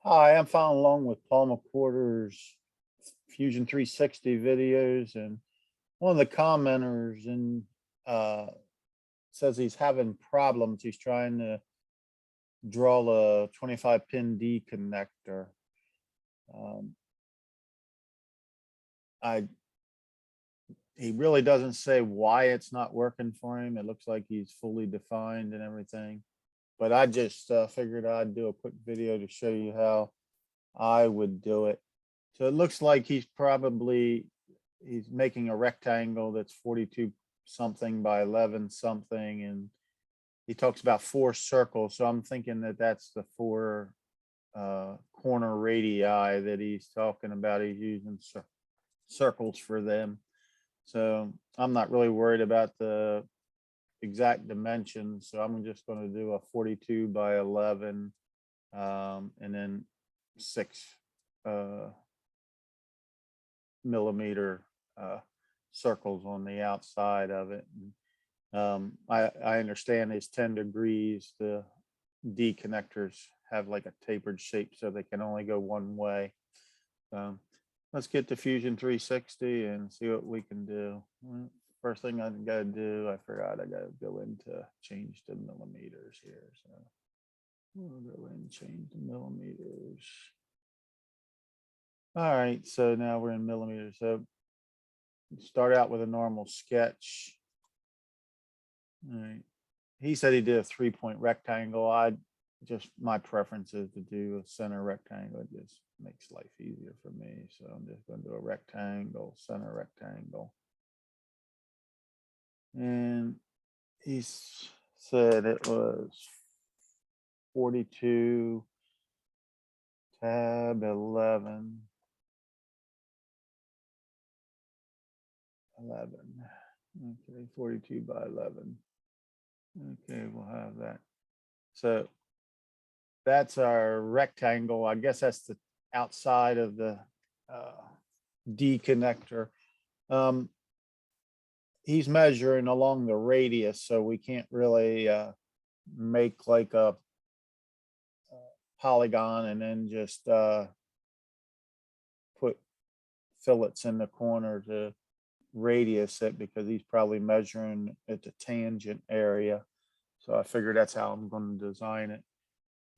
Hi, I'm following along with Paul McWhorter's Fusion 360 videos, and one of the commenters says he's having problems. He's trying to draw a 25 pin D connector. Um, I He really doesn't say why it's not working for him. It looks like he's fully defined and everything, but I just figured I'd do a quick video to show you how I would do it. So it looks like he's making a rectangle that's 42 something by 11 something, and he talks about 4 circles. So I'm thinking that that's the 4 corner radii that he's talking about. He's using circles for them. So I'm not really worried about the exact dimensions. So I'm just going to do a 42 by 11 and then 6 millimeter circles on the outside of it. I understand it's 10 degrees. The D connectors have like a tapered shape, so they can only go one way. Let's get to Fusion 360 and see what we can do. First thing I got to do, I forgot, I got to go into change to millimeters here. So we'll go and change to millimeters. All right, so now we're in millimeters. So start out with a normal sketch. All right. He said he did a 3-point rectangle. My preference is to do a center rectangle. It just makes life easier for me. So I'm just going to do a rectangle, center rectangle. And he said it was 42 tab 11. Okay, 42 by 11. Okay, we'll have that. So that's our rectangle. I guess that's the outside of the D connector. He's measuring along the radius, so we can't really make like a polygon and then just put fillets in the corner to radius it, because he's probably measuring at the tangent area. So I figured that's how I'm going to design it.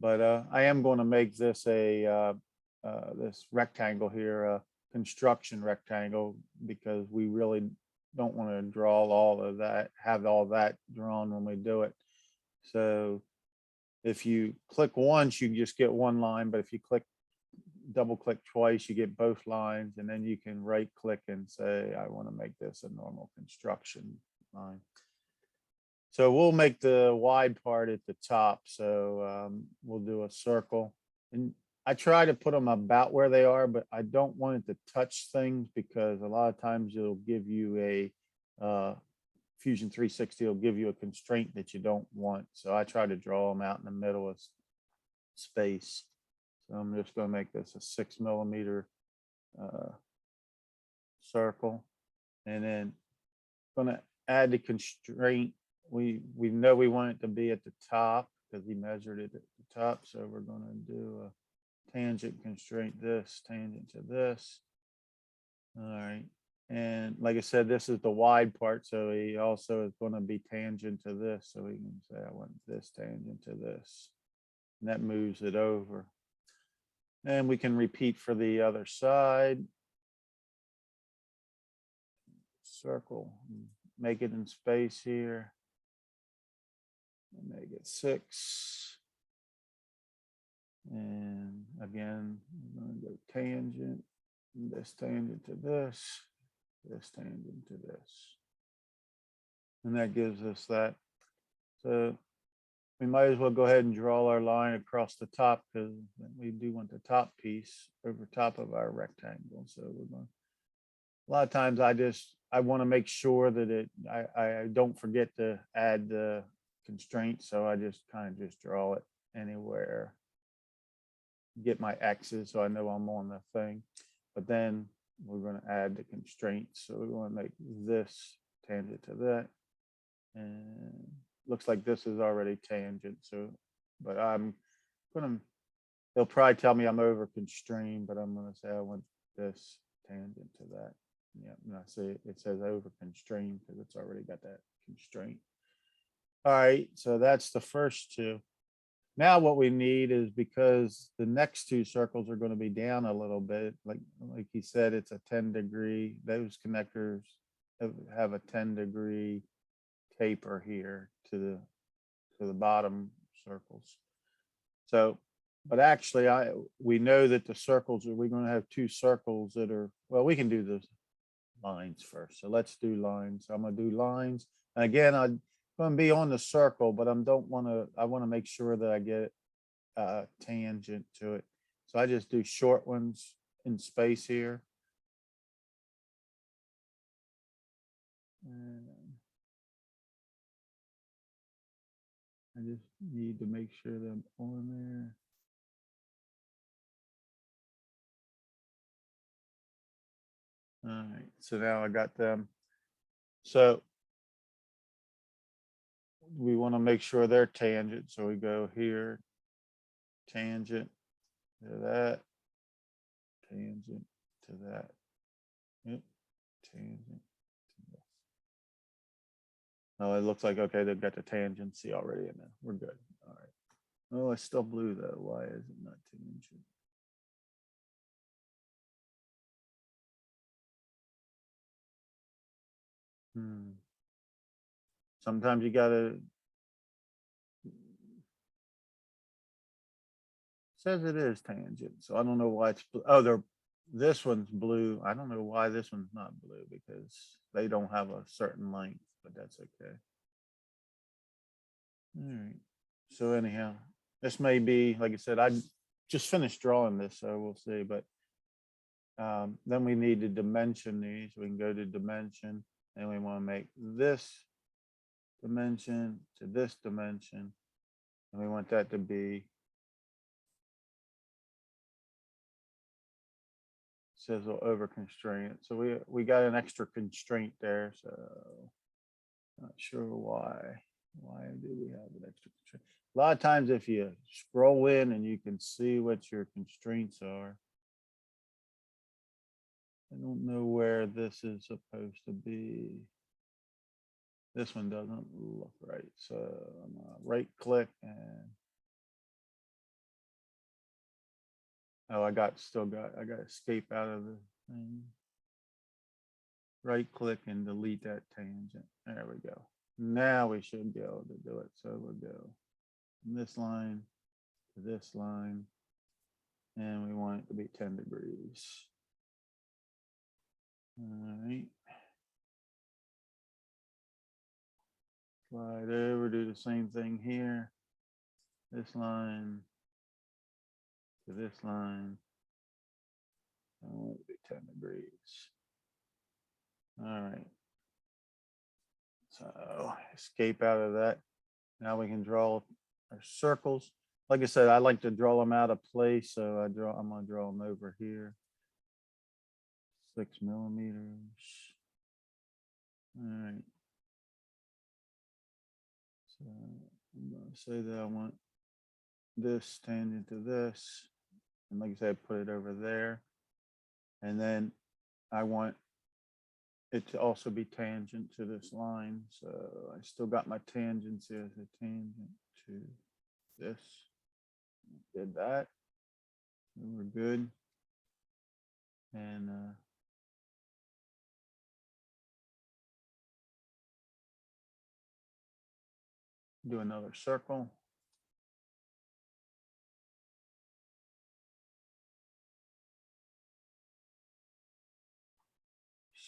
But I am going to make this this rectangle here a construction rectangle, because we really don't want to draw all of that, have all that drawn when we do it. So if you click once, you just get one line, but if you double click twice, you get both lines, and then you can right click and say, I want to make this a normal construction line. So we'll make the wide part at the top. So we'll do a circle, and I try to put them about where they are, but I don't want it to touch things, because a lot of times it'll give you a Fusion 360 will give you a constraint that you don't want. So I try to draw them out in the middle of space. So I'm just going to make this a 6 millimeter circle, and then going to add the constraint. We know we want it to be at the top, because he measured it at the top. So we're going to do a tangent constraint, this tangent to this. All right. And like I said, this is the wide part. So he also is going to be tangent to this. So we can say, I want this tangent to this. And that moves it over. And we can repeat for the other side. Circle, make it in space here. Make it 6. And again, I'm going to go tangent, this tangent to this tangent to this. And that gives us that. So we might as well go ahead and draw our line across the top, because we do want the top piece over top of our rectangle. So we're going, a lot of times I want to make sure that I don't forget to add the constraint. So I just kind of just draw it anywhere, get my X's so I know I'm on the thing. But then we're going to add the constraints. So we're going to make this tangent to that. And looks like this is already tangent. So, but I'm going to They'll probably tell me I'm over constrained, but I'm gonna say I want this tangent to that. Yeah, and I say it says over constrained because it's already got that constraint. All right, so that's the first two. Now what we need is, because the next two circles are going to be down a little bit, like he said, it's a 10-degree. Those connectors have a 10-degree taper here to the bottom circles. So, but actually, we know that the circles we're going to have two circles that are, well, we can do the lines first. So let's do lines. I'm going to do lines, and again, I'm going to be on the circle, but I want to make sure that I get a tangent to it. So I just do short ones in space here. And I just need to make sure that I'm on there. All right, so now I got them. So we want to make sure they're tangent. So we go here, tangent to that, tangent to that, yep, tangent to this. Oh, it looks like, okay, they've got the tangency already in there. We're good. All right. Oh, it's still blue though. Why is it not tangent? Sometimes you gotta, says it is tangent, so I don't know why it's, oh, this one's blue. I don't know why this one's not blue, because they don't have a certain length, but that's okay. All right. So anyhow, this may be, like I said, I just finished drawing this, so we'll see. But then we need to dimension these. We can go to dimension, and we want to make this dimension to this dimension, and we want that to be, says we'll over constrain it. So we got an extra constraint there. So not sure why. Why do we have an extra constraint? A lot of times if you scroll in and you can see what your constraints are. I don't know where this is supposed to be. This one doesn't look right. So I'm gonna right click and, oh, I got escape out of the thing. Right click and delete that tangent. There we go. Now we should be able to do it. So we'll go from this line to this line, and we want it to be 10 degrees. All right. Slide over, do the same thing here. This line to this line. I want it to be 10 degrees. All right. So escape out of that. Now we can draw our circles. Like I said, I like to draw them out of place. So I'm gonna draw them over here. 6 millimeters. All right. So I'm gonna say that I want this tangent to this. And like I said, put it over there. And then I want it to also be tangent to this line. So I still got my tangents as a tangent to this. Did that. We're good. And do another circle.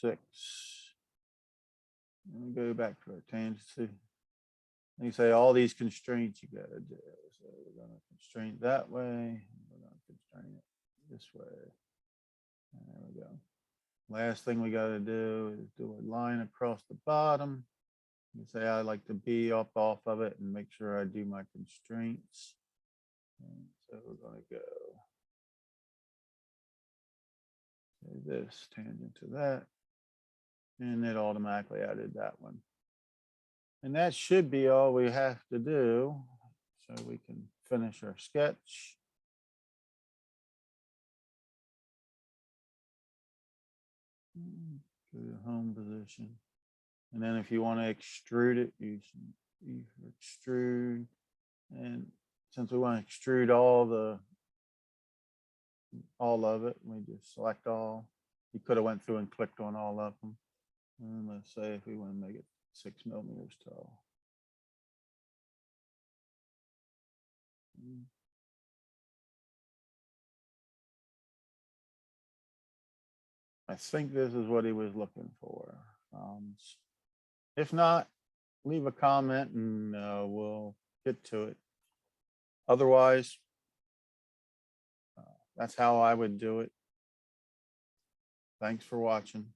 Six. Let me go back to our tangency. You say all these constraints you got to do. So we're going to constrain that way. We're going to constrain it this way. And there we go. Last thing we got to do is do a line across the bottom. You say I like to be up off of it and make sure I do my constraints. And so we're going to go this tangent to that. And it automatically added that one. And that should be all we have to do. So we can finish our sketch. to the home position. And then if you want to extrude it, use extrude. And since we want to extrude all of it, we just select all. You could have went through and clicked on all of them. And let's say if we want to make it 6 millimeters tall. I think this is what he was looking for. If not, leave a comment and we'll get to it. Otherwise, that's how I would do it. Thanks for watching.